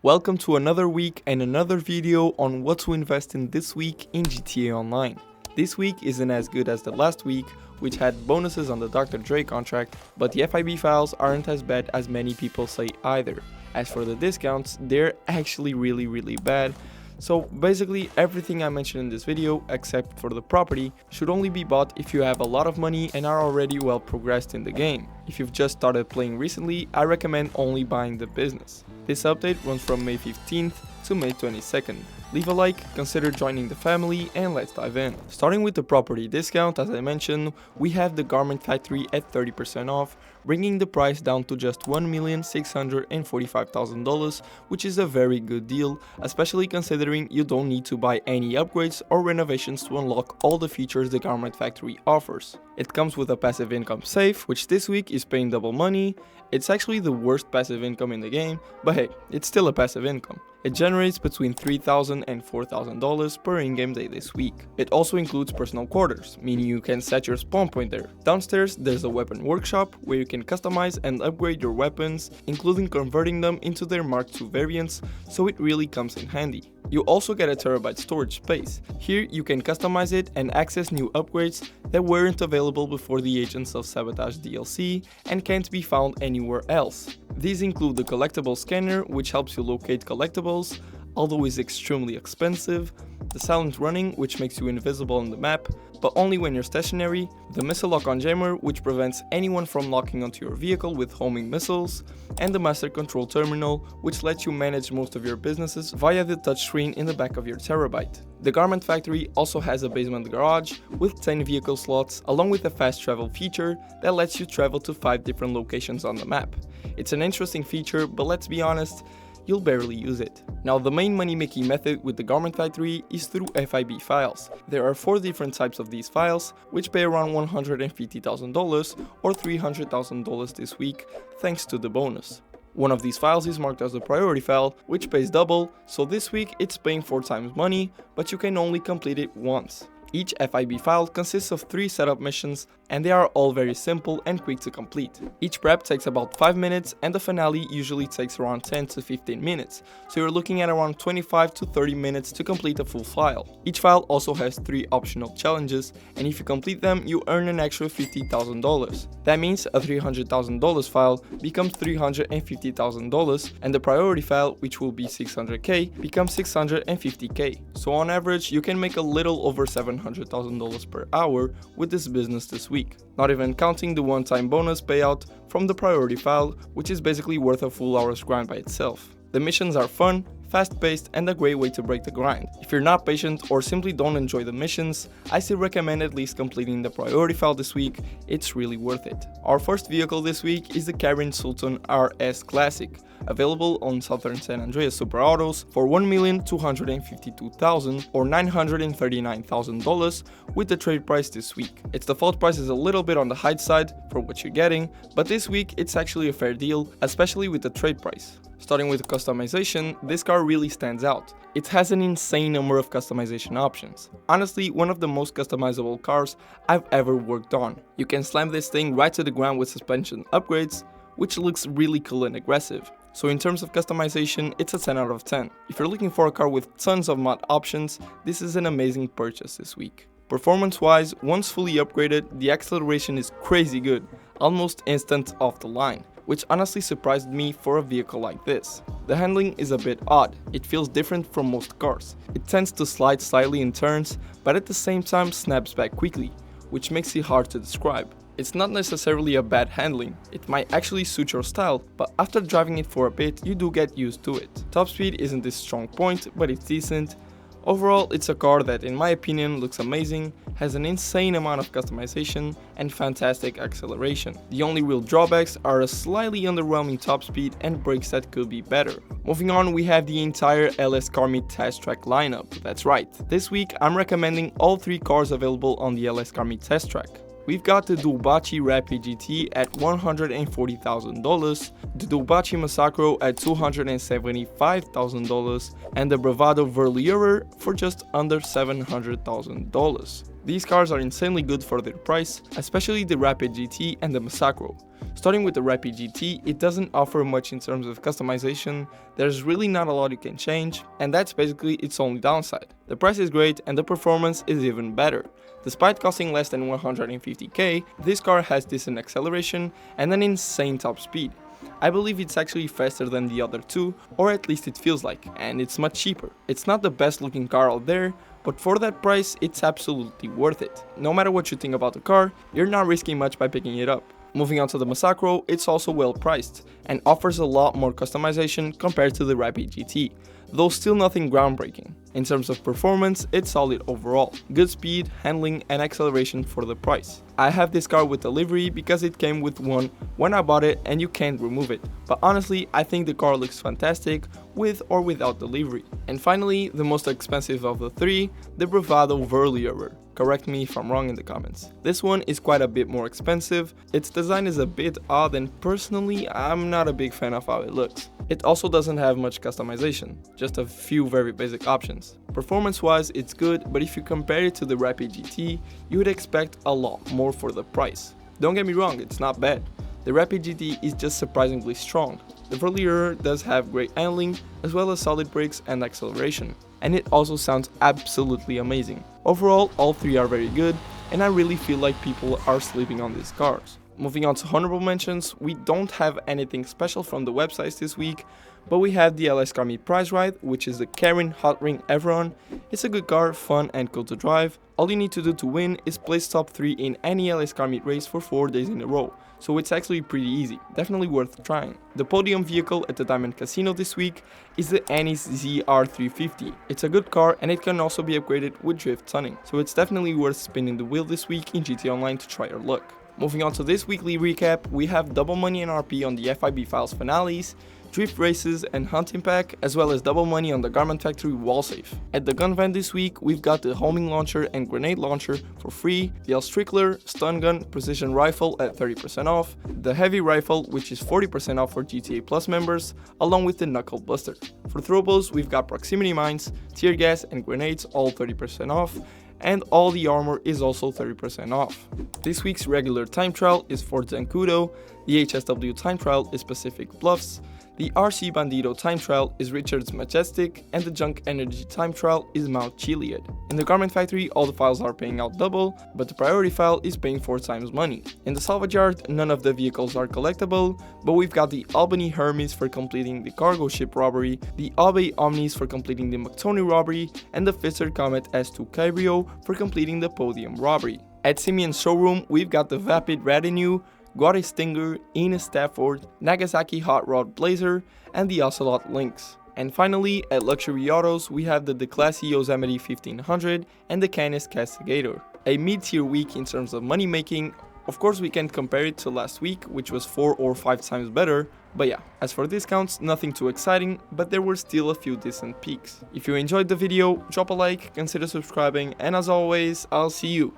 Welcome to another week and another video on what to invest in this week in GTA Online. This week isn't as good as the last week, which had bonuses on the Dr. Dre contract, but the FIB files aren't as bad as many people say either. As for the discounts, they're actually really bad. So basically everything I mentioned in this video, except for the property, should only be bought if you have a lot of money and are already well progressed in the game. If you've just started playing recently, I recommend only buying the business. This update runs from May 15th to May 22nd. Leave a like, consider joining the family, and let's dive in. Starting with the property discount, as I mentioned, we have the Garment Factory at 30% off, bringing the price down to just $1,645,000, which is a very good deal, especially considering you don't need to buy any upgrades or renovations to unlock all the features the Garment Factory offers. It comes with a passive income safe, which this week is paying double money. It's actually the worst passive income in the game, but hey, it's still a passive income. It generates between $3,000 and $4,000 per in-game day this week. It also includes personal quarters, meaning you can set your spawn point there. Downstairs, there's a weapon workshop where you can customize and upgrade your weapons, including converting them into their Mark II variants, so it really comes in handy. You also get a terabyte storage space. Here you can customize it and access new upgrades that weren't available before the Agents of Sabotage DLC and can't be found anywhere else. These include the collectible scanner, which helps you locate collectibles, although is extremely expensive, the silent running, which makes you invisible on the map, but only when you're stationary, the missile lock-on jammer, which prevents anyone from locking onto your vehicle with homing missiles, and the master control terminal, which lets you manage most of your businesses via the touchscreen in the back of your terabyte. The Garment Factory also has a basement garage with 10 vehicle slots, along with a fast travel feature that lets you travel to 5 different locations on the map. It's an interesting feature, but let's be honest, you'll barely use it. Now, the main money-making method with the Garment Factory is through FIB files. There are 4 different types of these files, which pay around $150,000 or $300,000 this week, thanks to the bonus. One of these files is marked as a priority file, which pays double, so this week it's paying 4 times money, but you can only complete it once. Each FIB file consists of 3 setup missions, and they are all very simple and quick to complete. Each prep takes about 5 minutes, and the finale usually takes around 10 to 15 minutes, so you're looking at around 25 to 30 minutes to complete a full file. Each file also has 3 optional challenges, and if you complete them, you earn an extra $50,000. That means a $300,000 file becomes $350,000, and the priority file, which will be $600K, becomes $650K. So on average, you can make a little over $700,000 per hour with this business this week, not even counting the one-time bonus payout from the priority file, which is basically worth a full hour's grind by itself. The missions are fun, fast-paced, and a great way to break the grind. If you're not patient or simply don't enjoy the missions, I still recommend at least completing the priority file this week. It's really worth it. Our first vehicle this week is the Karin Sultan RS Classic, available on Southern San Andreas Super Autos for $1,252,000 or $939,000 with the trade price this week. Its default price is a little bit on the high side for what you're getting, but this week it's actually a fair deal, especially with the trade price. Starting with customization, this car really stands out. It has an insane number of customization options. Honestly, one of the most customizable cars I've ever worked on. You can slam this thing right to the ground with suspension upgrades, which looks really cool and aggressive. So in terms of customization, it's a 10 out of 10. If you're looking for a car with tons of mod options, this is an amazing purchase this week. Performance-wise, once fully upgraded, the acceleration is crazy good, almost instant off the line, which honestly surprised me for a vehicle like this. The handling is a bit odd. It feels different from most cars. It tends to slide slightly in turns, but at the same time snaps back quickly, which makes it hard to describe. It's not necessarily a bad handling, it might actually suit your style, but after driving it for a bit, you do get used to it. Top speed isn't its strong point, but it's decent. Overall, it's a car that, in my opinion, looks amazing, has an insane amount of customization, and fantastic acceleration. The only real drawbacks are a slightly underwhelming top speed and brakes that could be better. Moving on, we have the entire LS Car Meet Test Track lineup. That's right, this week I'm recommending all 3 cars available on the LS Car Meet Test Track. We've got the Dubachi Rapid GT at $140,000, the Dubachi Massacro at $275,000, and the Bravado Velourer for just under $700,000. These cars are insanely good for their price, especially the Rapid GT and the Massacro. Starting with the Rapid GT, it doesn't offer much in terms of customization, there's really not a lot you can change, and that's basically its only downside. The price is great and the performance is even better. Despite costing less than 150k, this car has decent acceleration and an insane top speed. I believe it's actually faster than the other two, or at least it feels like, and it's much cheaper. It's not the best looking car out there, but for that price, it's absolutely worth it. No matter what you think about the car, you're not risking much by picking it up. Moving on to the Massacro, it's also well priced, and offers a lot more customization compared to the Rapid GT, though still nothing groundbreaking. In terms of performance, it's solid overall. Good speed, handling, and acceleration for the price. I have this car with delivery because it came with one when I bought it and you can't remove it, but honestly I think the car looks fantastic with or without delivery. And finally, the most expensive of the three, the Bravado Verlierer. Correct me if I'm wrong in the comments. This one is quite a bit more expensive, its design is a bit odd and personally I'm not a big fan of how it looks. It also doesn't have much customization, just a few very basic options. Performance wise it's good, but if you compare it to the Rapid GT, you would expect a lot more for the price. Don't get me wrong, it's not bad. The Rapid GT is just surprisingly strong. The Verlierer does have great handling as well as solid brakes and acceleration, and it also sounds absolutely amazing. Overall, all three are very good, and I really feel like people are sleeping on these cars. Moving on to honorable mentions, we don't have anything special from the websites this week, but we have the LS Car Meet Prize Ride, which is the Karin Hot Ring Evron. It's a good car, fun and cool to drive. All you need to do to win is place top 3 in any LS Car Meet race for 4 days in a row, so it's actually pretty easy, definitely worth trying. The podium vehicle at the Diamond Casino this week is the Annis ZR350. It's a good car and it can also be upgraded with drift tuning, so it's definitely worth spinning the wheel this week in GT Online to try your luck. Moving on to this weekly recap, we have double money and RP on the FIB Files finales, drift races and hunting pack, as well as double money on the Garment Factory wall safe. At the gun van this week, we've got the homing launcher and grenade launcher for free, the Strickler stun gun precision rifle at 30% off, the heavy rifle which is 40% off for GTA Plus members, along with the knuckle buster. For throwbows, we've got proximity mines, tear gas and grenades all 30% off, and all the armor is also 30% off. This week's regular time trial is Fort Zancudo, the HSW time trial is Pacific Bluffs, the RC Bandido time trial is Richard's Majestic, and the Junk Energy time trial is Mount Chiliad. In the Garment Factory, all the files are paying out double, but the priority file is paying 4 times money. In the salvage yard, none of the vehicles are collectible, but we've got the Albany Hermes for completing the cargo ship robbery, the Abe Omnis for completing the McTony robbery, and the Pfister Comet S2 Cabrio for completing the podium robbery. At Simeon's showroom, we've got the Vapid Retinue, Guare Stinger, Ines Stafford, Nagasaki Hot Rod Blazer, and the Ocelot Lynx. And finally, at Luxury Autos, we have the Declassy Yosemite 1500 and the Canis Castigator. A mid-tier week in terms of money making. Of course we can compare it to last week, which was 4 or 5 times better, but yeah, as for discounts, nothing too exciting, but there were still a few decent peaks. If you enjoyed the video, drop a like, consider subscribing, and as always, I'll see you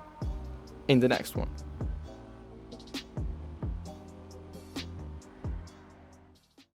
in the next one.